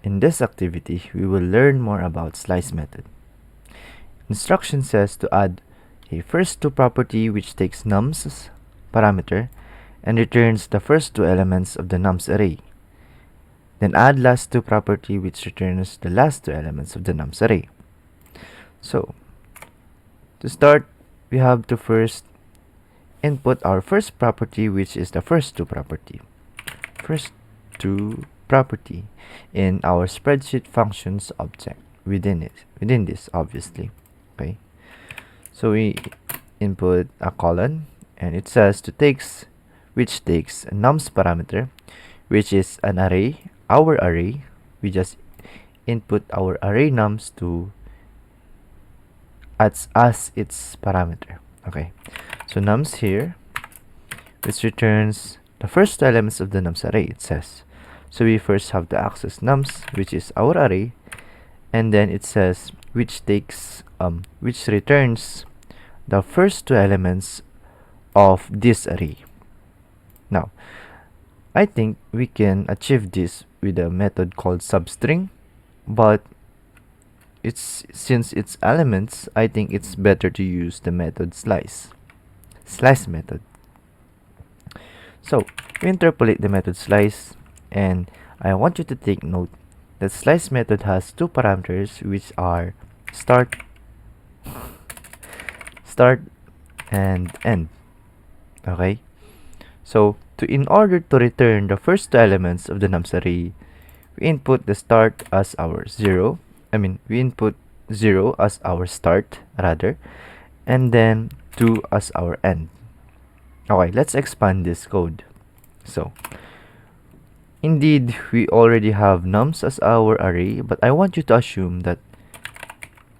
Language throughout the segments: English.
In this activity, we will learn more about slice method. Instruction says to add a first to property which takes nums parameter and returns the first two elements of the nums array. Then add last to property which returns the last two elements of the nums array. So, to start, we have to first input our first property, which is the first to property. First to property in our spreadsheet functions object within this obviously. Okay, so we input a colon and it says which takes a nums parameter, which is an array, our array. We just input our array nums to as its parameter. Okay, so nums here, which returns the first two elements of the nums array, it says. So we first have to access nums, which is our array, and then it says which returns the first two elements of this array. Now, I think we can achieve this with a method called substring, but since it's elements, I think it's better to use the method slice method. So we interpolate the method slice, and I want you to take note that slice method has two parameters, which are start and end. Okay, so in order to return the first two elements of the nums array, we input the start as our 0. We input 0 as our start rather, and then 2 as our end. Okay, let's expand this code. So indeed, we already have nums as our array, but I want you to assume that,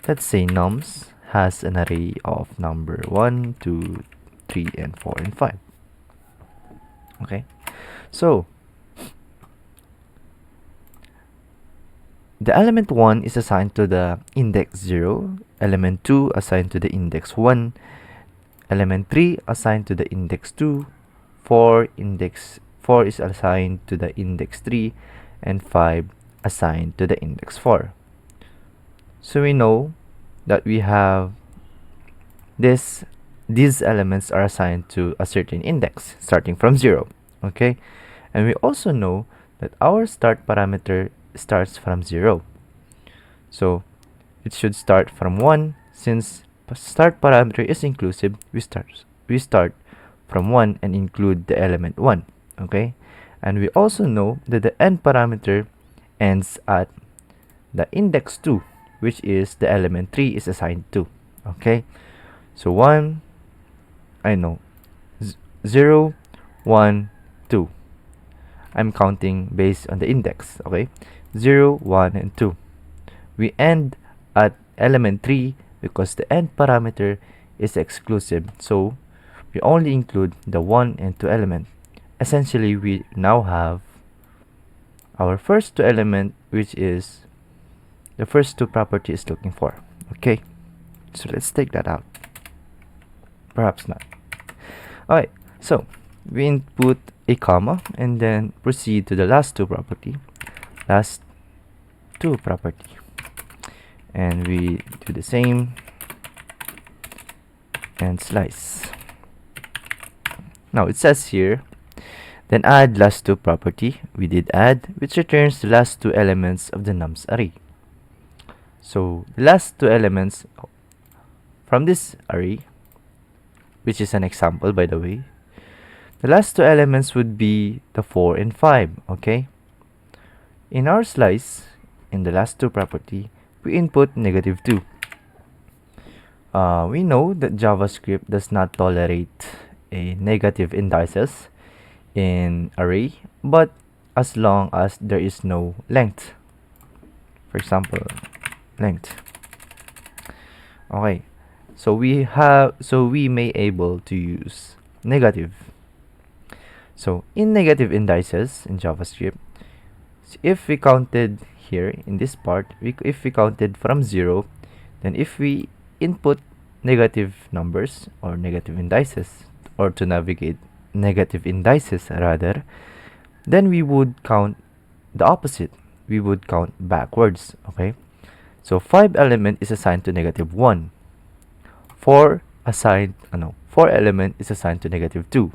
let's say, nums has an array of number 1, 2, 3, and 4, and 5. Okay, so the element 1 is assigned to the index 0, element 2 assigned to the index 1, element 3 assigned to the index 2, 4 is assigned to the index 3, and 5 assigned to the index 4. So we know that we have these elements are assigned to a certain index starting from 0. Okay, and we also know that our start parameter starts from 0. So it should start from 1. Since start parameter is inclusive, we start from 1 and include the element 1. Okay, and we also know that the end parameter ends at the index 2, which is the element 3 is assigned to. Okay, so 0, 1, 2. I'm counting based on the index. Okay, 0, 1, and 2. We end at element 3 because the end parameter is exclusive, so we only include the 1 and 2 element. Essentially, we now have our first two element, which is the first two property is looking for. Okay, so let's take that out. Perhaps not. Alright, so we input a comma and then proceed to the last two property, and we do the same and slice. Now it says here, then add last two property. We did add, which returns the last two elements of the nums array. So the last two elements from this array, which is an example by the way, the last two elements would be the 4 and 5. Okay, in our slice, in the last two property, we input -2. We know that JavaScript does not tolerate a negative indices in array, but as long as there is no length, for example, length. Okay, so we may able to use negative. So in negative indices in JavaScript, if we counted here in this part, if we counted from 0, then if we input negative numbers or negative indices, or to navigate negative indices rather, then we would count the opposite. we would count backwards. Okay, so 5 element is assigned to -1. 4 element is assigned to -2,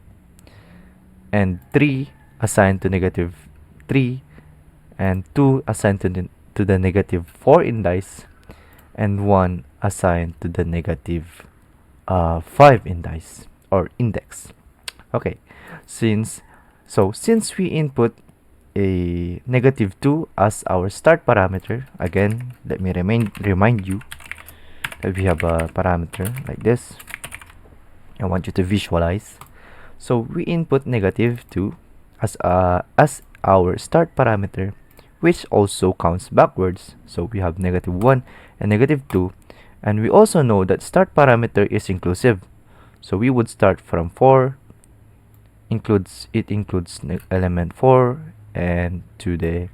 and 3 assigned to -3, and 2 assigned to the -4 indice, and 1 assigned to the -5 indice or index. Okay, since we input a -2 as our start parameter, again, let me remind you that we have a parameter like this. I want you to visualize. So we input -2 as our start parameter, which also counts backwards. So we have -1 and -2, and we also know that start parameter is inclusive. So we would start from 4, includes element 4 and to the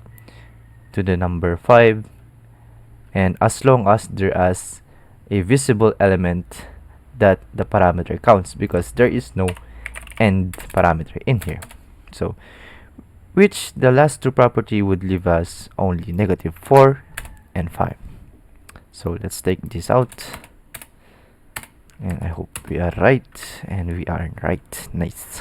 number 5, and as long as there is a visible element that the parameter counts, because there is no end parameter in here. So which the last two property would leave us only -4 and 5. So let's take this out, and I hope we are right, and we are right. Nice.